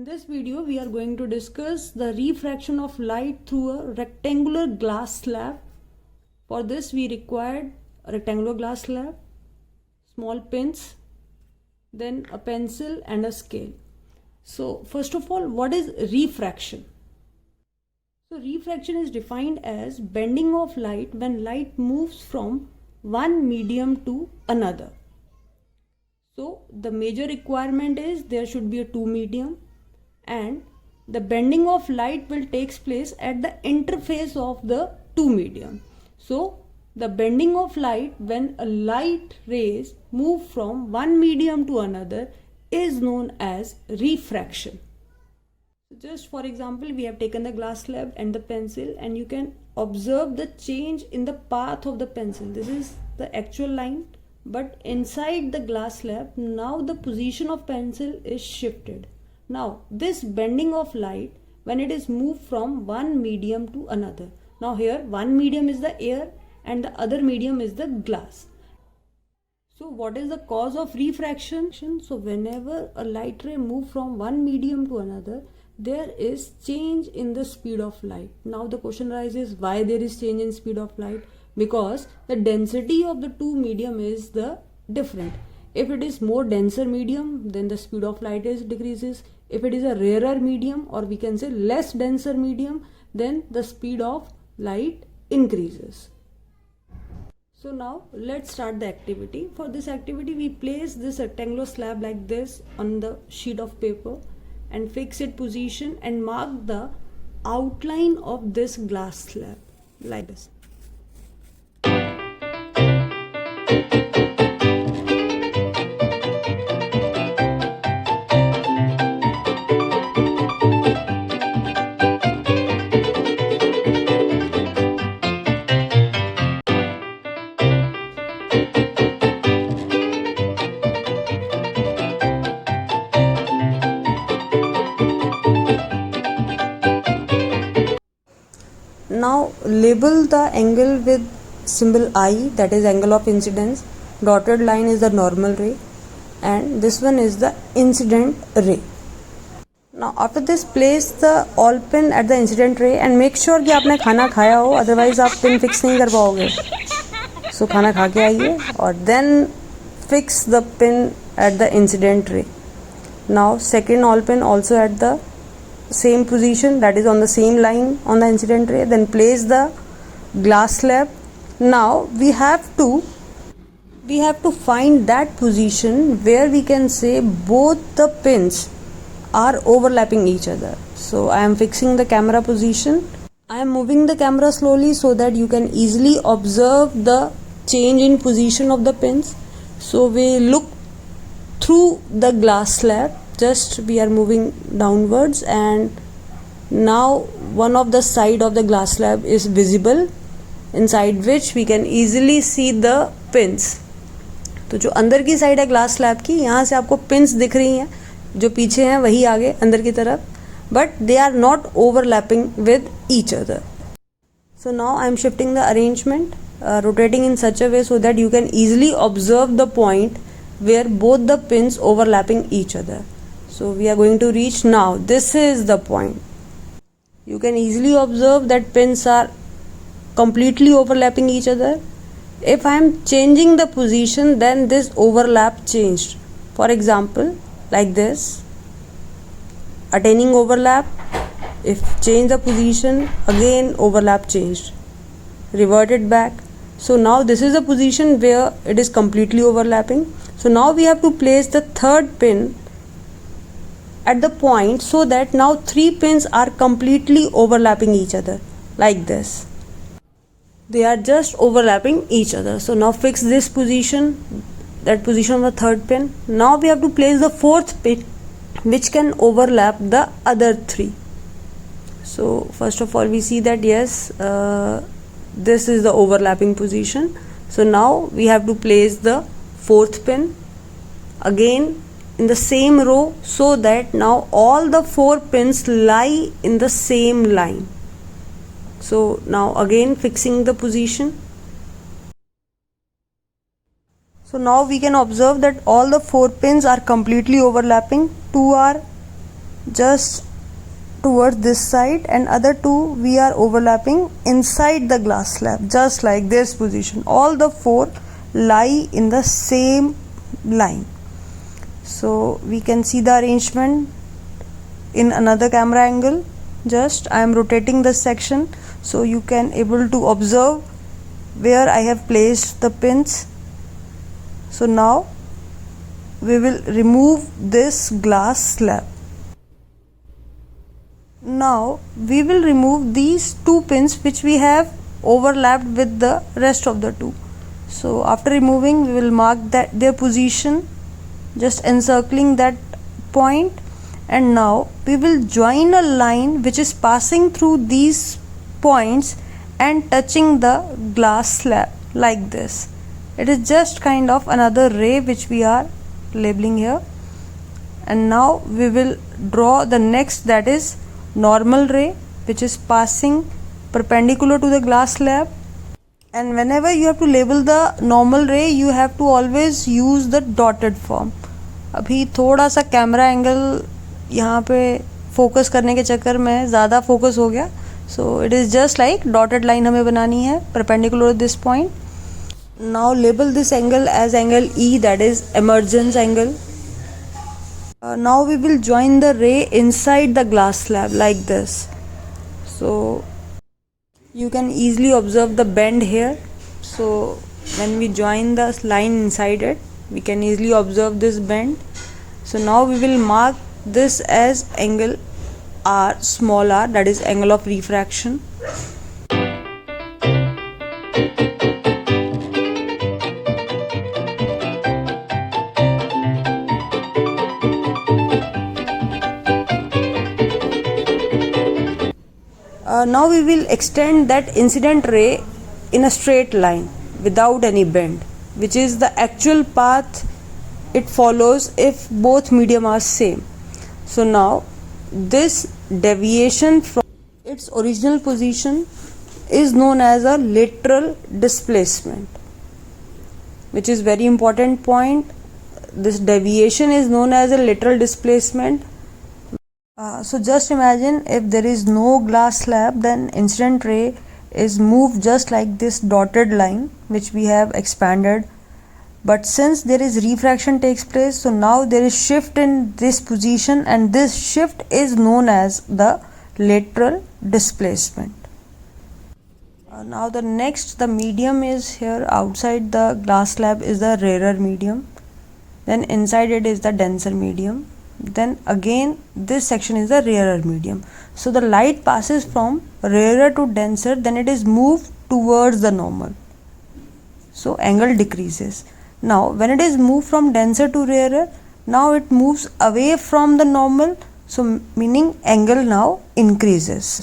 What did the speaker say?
In this video, we are going to discuss the refraction of light through a rectangular glass slab. For this, we required a rectangular glass slab, small pins, then a pencil and a scale. So, first of all, what is refraction? So, refraction is defined as bending of light when light moves from one medium to another. So, the major requirement is there should be a two medium, and the bending of light will takes place at the interface of the two medium. So the bending of light when a light rays move from one medium to another is known as refraction. Just for example, we have taken the glass slab and the pencil, and you can observe the change in the path of the pencil. This is the actual line, but inside the glass slab now the position of pencil is shifted. Now this bending of light when it is moved from one medium to another. Now here one medium is the air and the other medium is the glass. So what is the cause of refraction? So whenever a light ray moves from one medium to another, there is change in the speed of light. Now the question arises, why there is change in speed of light? Because the density of the two medium is the different. If it is more denser medium, then the speed of light is decreases. If it is a rarer medium, or we can say less denser medium, then the speed of light increases. So now let's start the activity. For this activity, we place this rectangular slab like this on the sheet of paper and fix its position and mark the outline of this glass slab like this. Now label the angle with symbol I, that is angle of incidence. Dotted line is the normal ray and this one is the incident ray. Now after this, place the all pin at the incident ray and make sure कि आपने खाना खाया हो, otherwise आप pin fix नहीं कर पाओगे. So खाना खा के आइए और then fix the pin at the incident ray. Now second all pin also at the same position, that is on the same line on the incident ray. Then place the glass slab. Now we have to find that position where we can say both the pins are overlapping each other. So I am fixing the camera position. I am moving the camera slowly so that you can easily observe the change in position of the pins. So we look through the glass slab. Just we are moving downwards, and now one of the side of the glass slab is visible, inside which we can easily see the pins. तो जो अंदर की side है glass slab की, यहाँ से आपको pins दिख रही हैं, जो पीछे हैं वही आगे अंदर की तरफ, but they are not overlapping with each other. So now I am shifting the arrangement, rotating in such a way so that you can easily observe the point where both the pins overlapping each other. So we are going to reach now. This is the point. You can easily observe that pins are completely overlapping each other. If I am changing the position, then this overlap changed. For example, like this, attaining overlap. If change the position, again overlap changed. Reverted back. So now this is the position where it is completely overlapping. So now we have to place the third pin at the point so that now three pins are completely overlapping each other like this. They are just overlapping each other. So now fix this position, that position of the third pin. Now we have to place the fourth pin which can overlap the other three. So first of all, we see that yes, this is the overlapping position. So now we have to place the fourth pin again in the same row so that now all the four pins lie in the same line. So now again fixing the position. So now we can observe that all the four pins are completely overlapping. Two are just towards this side, and other two we are overlapping inside the glass slab, just like this position. All the four lie in the same line. So we can see the arrangement in another camera angle. Just I am rotating this section so you can able to observe where I have placed the pins. So now we will remove this glass slab. Now we will remove these two pins which we have overlapped with the rest of the two. So after removing, we will mark that their position, just encircling that point, and now we will join a line which is passing through these points and touching the glass slab like this. It is just kind of another ray which we are labeling here. And now we will draw the next, that is normal ray, which is passing perpendicular to the glass slab. And whenever you have to label the normal ray, you have to always use the dotted form. अभी थोड़ा सा camera angle यहाँ पे focus करने के चक्कर में ज़्यादा फोकस हो गया. So it is just like dotted line हमें बनानी है perpendicular this point. Now label this angle as angle e, that is emergence angle. Now we will join the ray inside the glass slab like this. So you can easily observe the bend here. So when we join the line inside it, we can easily observe this bend. So now we will mark this as angle R, small r, that is angle of refraction. Now we will extend that incident ray in a straight line without any bend, which is the actual path it follows if both medium are same. So now this deviation from its original position is known as a lateral displacement, which is very important point. This deviation is known as a lateral displacement. So just imagine if there is no glass slab, then incident ray is moved just like this dotted line which we have expanded. But since there is refraction takes place, so now there is shift in this position, and this shift is known as the lateral displacement. Now the next, the medium is here outside the glass slab is the rarer medium, then inside it is the denser medium, then again this section is the rarer medium. So the light passes from rarer to denser, then it is moved towards the normal, so angle decreases. Now when it is moved from denser to rarer, now it moves away from the normal, so meaning angle now increases.